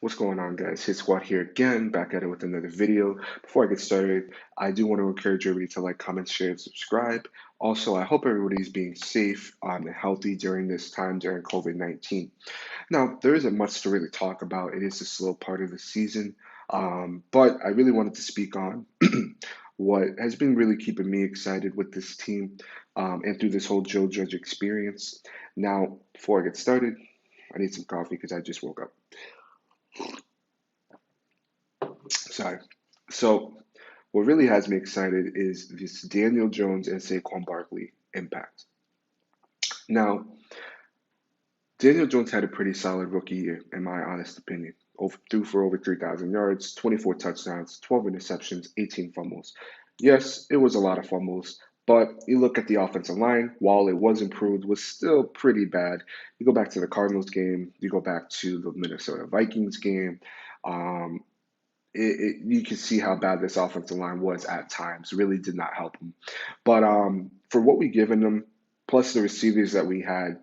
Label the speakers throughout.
Speaker 1: What's going on, guys? Hit Squad here again, back at it with another video. Before I get started, I do want to encourage everybody to like, comment, share, and subscribe. Also, I hope everybody's being safe and healthy during this time during COVID-19. Now, there isn't much to really talk about. It is a slow part of the season, but I really wanted to speak on what has been really keeping me excited with this team and through this whole Joe Judge experience. Now, before I get started, I need some coffee because I just woke up. Sorry. So, what really has me excited is this Daniel Jones and Saquon Barkley impact. Now, Daniel Jones had a pretty solid rookie year, in my honest opinion. Threw for over 3,000 yards, 24 touchdowns, 12 interceptions, 18 fumbles. Yes, it was a lot of fumbles, but you look at the offensive line, while it was improved, was still pretty bad. You go back to the Cardinals game, you go back to the Minnesota Vikings game. Um, you can see how bad this offensive line was at times. Really did not help him. But for what we given him, plus the receivers that we had,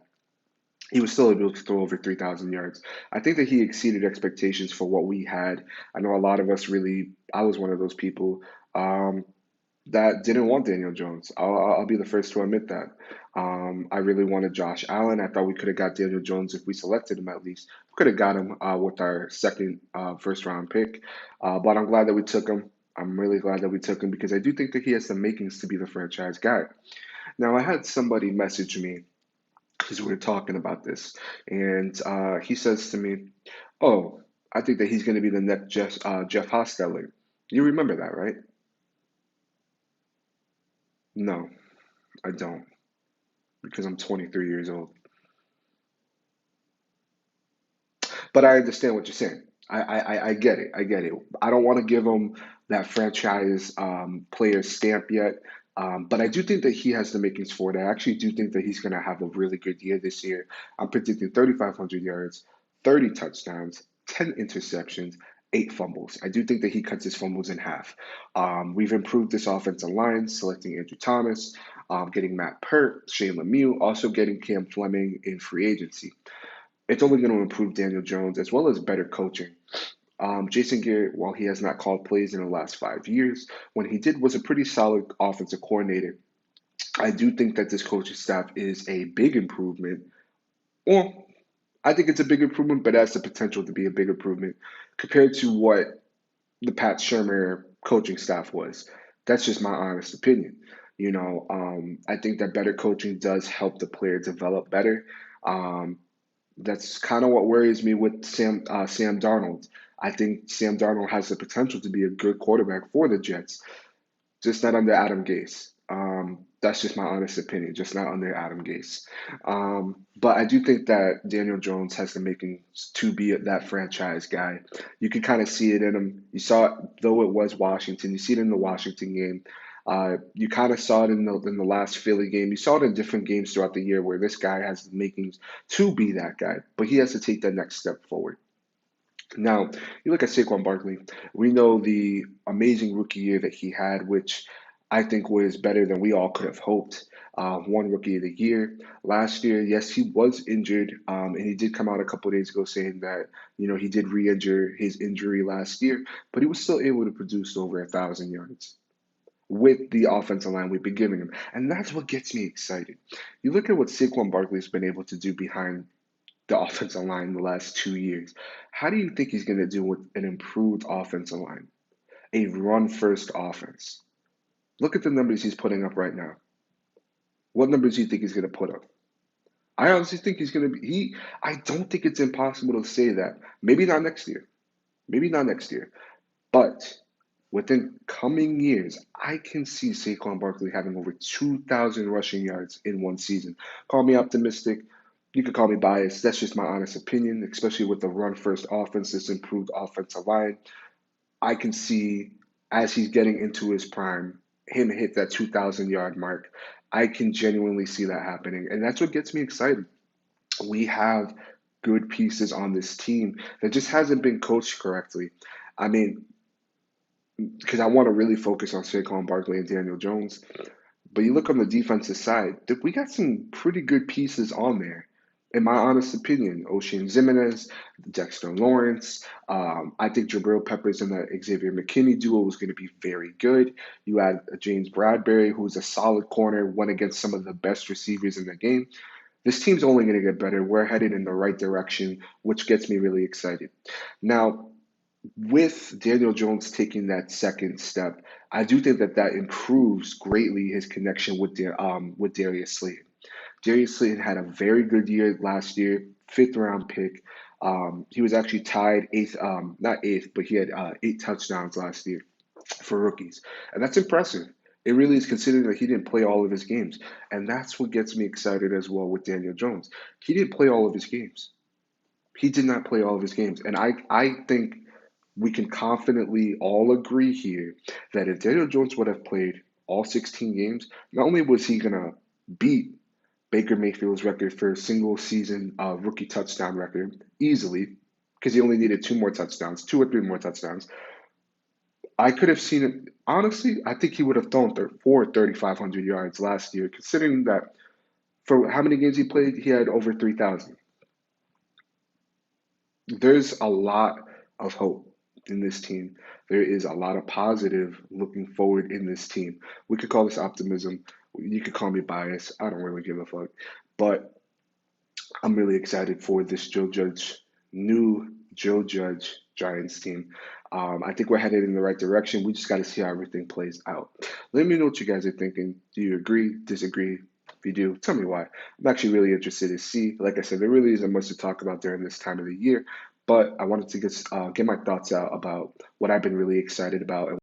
Speaker 1: he was still able to throw over 3,000 yards. I think that he exceeded expectations for what we had. I know a lot of us really, I was one of those people. Um, that didn't want Daniel Jones. I'll be the first to admit that. I really wanted Josh Allen. I thought we could have got Daniel Jones if we selected him at least. We could have got him with our second first round pick. But I'm glad that we took him. I'm really glad that we took him because I do think that he has the makings to be the franchise guy. Now, I had somebody message me because we were talking about this, and he says to me, "Oh, I think that he's going to be the next Jeff Hostetler." You remember that, right? No, I don't. Because I'm 23 years old. But I understand what you're saying. I get it. I get it. I don't want to give him that franchise player stamp yet. But I do think that he has the makings for it. I actually do think that he's going to have a really good year this year. I'm predicting 3,500 yards, 30 touchdowns, 10 interceptions, 8 fumbles. I do think that he cuts his fumbles in half. We've improved this offensive line, selecting Andrew Thomas, getting Matt Pert, Shane Lemieux, also getting Cam Fleming in free agency. It's only going to improve Daniel Jones as well as better coaching. Jason Garrett, while he has not called plays in the last 5 years, when he did was a pretty solid offensive coordinator. I do think that this coaching staff is a big improvement. Well, I think it's a big improvement, but it has the potential to be a big improvement compared to what the Pat Shermer coaching staff was. That's just my honest opinion. I think that better coaching does help the player develop better. Um, that's kind of what worries me with Sam Darnold. I think Sam Darnold has the potential to be a good quarterback for the Jets, just not under Adam Gase. That's just my honest opinion, just not under Adam Gase. But I do think that Daniel Jones has the makings to be that franchise guy. You can kind of see it in him. You saw it, though it was Washington. You see it in the Washington game. You kind of saw it in the last Philly game. You saw it in different games throughout the year where this guy has the makings to be that guy, but he has to take that next step forward. Now, you look at Saquon Barkley. We know the amazing rookie year that he had, which I think was better than we all could have hoped. One rookie of the year. Last year, yes, he was injured, and he did come out a couple of days ago saying that he did re-injure his injury last year, but he was still able to produce over 1,000 yards with the offensive line we've been giving him, and that's what gets me excited. You look at what Saquon Barkley's been able to do behind the offensive line the last 2 years. How do you think he's going to do with an improved offensive line, a run first offense? Look at the numbers he's putting up right now. What numbers do you think he's going to put up? I honestly think he's going to be. I don't think it's impossible to say that. Maybe not next year. Maybe not next year. But within coming years, I can see Saquon Barkley having over 2,000 rushing yards in one season. Call me optimistic. You could call me biased. That's just my honest opinion, especially with the run first offense, this improved offensive line. I can see as he's getting into his prime, him hit that 2,000 yard mark. I can genuinely see that happening. And that's what gets me excited. We have good pieces on this team that just hasn't been coached correctly. I mean, because I want to really focus on Saquon Barkley and Daniel Jones. But you look on the defensive side, we got some pretty good pieces on there. in my honest opinion, Ocean Jimenez, Dexter Lawrence. I think Jabril Peppers and the Xavier McKinney duo was going to be very good. You had James Bradbury, who's a solid corner, went against some of the best receivers in the game. This team's only going to get better. We're headed in the right direction, which gets me really excited. Now, with Daniel Jones taking that second step, I do think that that improves greatly his connection with Darius Slayton. Darius Slayton had a very good year last year, fifth round pick. He was actually tied eighth, not eighth, but he had 8 touchdowns last year for rookies, and that's impressive. It really is, considering that he didn't play all of his games, and that's what gets me excited as well with Daniel Jones. He didn't play all of his games. He did not play all of his games, and I think we can confidently all agree here that if Daniel Jones would have played all 16 games, not only was he gonna beat Baker Mayfield's record for a single season rookie touchdown record easily, because he only needed 2 more touchdowns, 2 or 3 more touchdowns. I could have seen it. Honestly, I think he would have thrown for 3,500 yards last year, considering that for how many games he played, he had over 3,000. There's a lot of hope in this team. There is a lot of positive looking forward in this team. We could call this optimism. You could call me biased. I don't really give a fuck. But I'm really excited for this new Joe Judge Giants team. I think we're headed in the right direction. We just got to see how everything plays out. Let me know what you guys are thinking. Do you agree, disagree? If you do, tell me why. I'm actually really interested to see. Like I said, there really isn't much to talk about during this time of the year, but I wanted to get my thoughts out about what I've been really excited about.